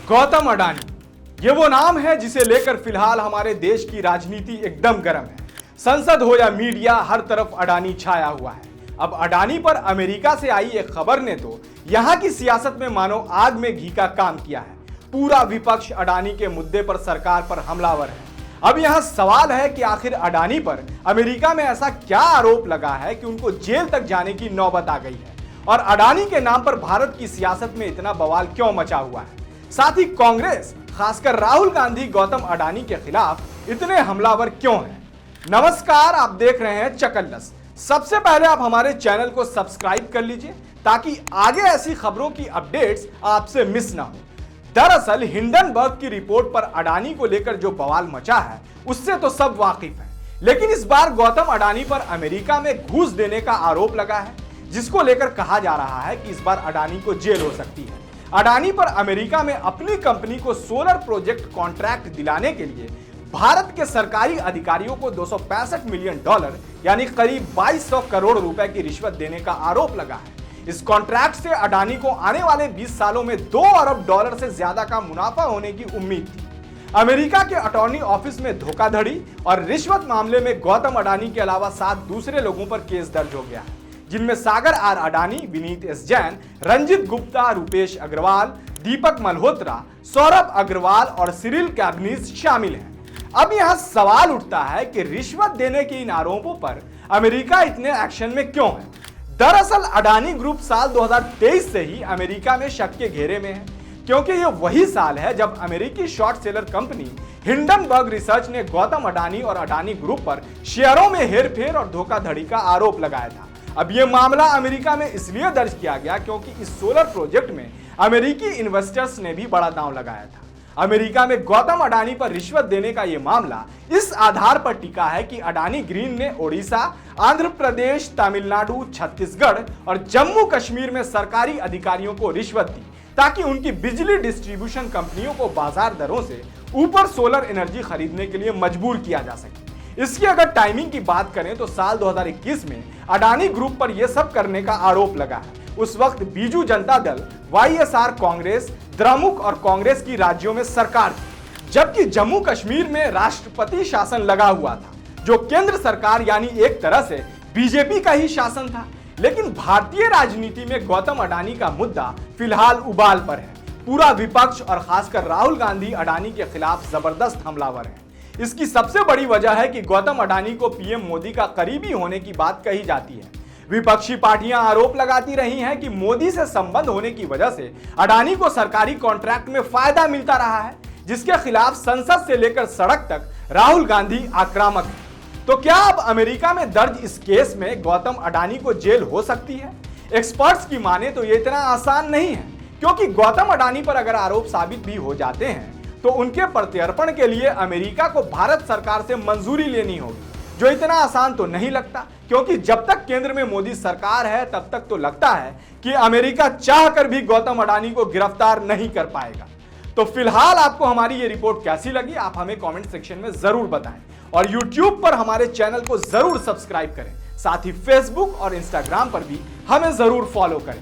गौतम अडानी, ये वो नाम है जिसे लेकर फिलहाल हमारे देश की राजनीति एकदम गर्म है। संसद हो या मीडिया, हर तरफ अडानी छाया हुआ है। अब अडानी पर अमेरिका से आई एक खबर ने तो यहां की सियासत में मानो आग में घी का काम किया है। पूरा विपक्ष अडानी के मुद्दे पर सरकार पर हमलावर है। अब यहां सवाल है कि आखिर अडानी पर अमेरिका में ऐसा क्या आरोप लगा है कि उनको जेल तक जाने की नौबत आ गई है, और अडानी के नाम पर भारत की सियासत में इतना बवाल क्यों मचा हुआ है। साथ ही कांग्रेस, खासकर राहुल गांधी गौतम अडानी के खिलाफ इतने हमलावर क्यों हैं। नमस्कार, आप देख रहे हैं चकल्लस। सबसे पहले आप हमारे चैनल को सब्सक्राइब कर लीजिए ताकि आगे ऐसी खबरों की अपडेट्स आपसे मिस ना हो। दरअसल हिंडनबर्ग की रिपोर्ट पर अडानी को लेकर जो बवाल मचा है उससे तो सब वाकिफ हैं, लेकिन इस बार गौतम अडानी पर अमेरिका में घूस देने का आरोप लगा है, जिसको लेकर कहा जा रहा है कि इस बार अडानी को जेल हो सकती है। अडानी पर अमेरिका में अपनी कंपनी को सोलर प्रोजेक्ट कॉन्ट्रैक्ट दिलाने के लिए भारत के सरकारी अधिकारियों को $265 मिलियन यानी करीब 2200 करोड़ रुपए की रिश्वत देने का आरोप लगा है। इस कॉन्ट्रैक्ट से अडानी को आने वाले 20 सालों में $2 अरब से ज्यादा का मुनाफा होने की उम्मीद थी। अमेरिका के अटॉर्नी ऑफिस में धोखाधड़ी और रिश्वत मामले में गौतम अडानी के अलावा 7 दूसरे लोगों पर केस दर्ज हो गया है, जिनमें सागर आर अडानी, विनीत एस जैन, रंजित गुप्ता, रुपेश अग्रवाल, दीपक मल्होत्रा, सौरभ अग्रवाल और सिरिल कैबनीज शामिल हैं। अब यहां सवाल उठता है कि रिश्वत देने के इन आरोपों पर अमेरिका इतने एक्शन में क्यों है। दरअसल अडानी ग्रुप साल 2023 से ही अमेरिका में शक के घेरे में है, क्योंकि यह वही साल है जब अमेरिकी short seller company Hindenburg research ने गौतम अडानी और अडानी ग्रुप पर शेयरों में हेरफेर और धोखाधड़ी का आरोप लगाया था। अब यह मामला अमेरिका में इसलिए दर्ज किया गया क्योंकि इस सोलर प्रोजेक्ट में अमेरिकी इन्वेस्टर्स ने भी बड़ा दांव लगाया था। अमेरिका में गौतम अडानी पर रिश्वत देने का यह मामला इस आधार पर टिका है कि अडानी ग्रीन ने ओडिशा, आंध्र प्रदेश, तमिलनाडु, छत्तीसगढ़ और जम्मू कश्मीर में सरकारी अधिकारियों को रिश्वत दी ताकि उनकी बिजली डिस्ट्रीब्यूशन कंपनियों को बाजार दरों से ऊपर सोलर एनर्जी खरीदने के लिए मजबूर किया जा सके। इसकी अगर टाइमिंग की बात करें तो साल 2021 में अडानी ग्रुप पर यह सब करने का आरोप लगा है। उस वक्त बीजू जनता दल, वाईएसआर कांग्रेस, द्रमुक और कांग्रेस की राज्यों में सरकार थी, जबकि जम्मू कश्मीर में राष्ट्रपति शासन लगा हुआ था, जो केंद्र सरकार यानी एक तरह से बीजेपी का ही शासन था। लेकिन भारतीय राजनीति में गौतम अडानी का मुद्दा फिलहाल उबाल पर है। पूरा विपक्ष और खासकर राहुल गांधी अडानी के खिलाफ जबरदस्त हमलावर है। इसकी सबसे बड़ी वजह है कि गौतम अडानी को पीएम मोदी का करीबी होने की बात कही जाती है। विपक्षी पार्टियां आरोप लगाती रही हैं कि मोदी से संबंध होने की वजह से अडानी को सरकारी कॉन्ट्रैक्ट में फायदा मिलता रहा है, जिसके खिलाफ संसद से लेकर सड़क तक राहुल गांधी आक्रामक है। तो क्या अब अमेरिका में दर्ज इस केस में गौतम अडानी को जेल हो सकती है? एक्सपर्ट्स की माने तो यह इतना आसान नहीं है, क्योंकि गौतम अडानी पर अगर आरोप साबित भी हो जाते हैं तो उनके प्रत्यर्पण के लिए अमेरिका को भारत सरकार से मंजूरी लेनी होगी, जो इतना आसान तो नहीं लगता, क्योंकि जब तक केंद्र में मोदी सरकार है तब तक तो लगता है कि अमेरिका चाहकर भी गौतम अडानी को गिरफ्तार नहीं कर पाएगा। तो फिलहाल आपको हमारी ये रिपोर्ट कैसी लगी, आप हमें कमेंट सेक्शन में जरूर बताएं, और YouTube पर हमारे चैनल को जरूर सब्सक्राइब करें। साथ ही Facebook और Instagram पर भी हमें जरूर फॉलो करें।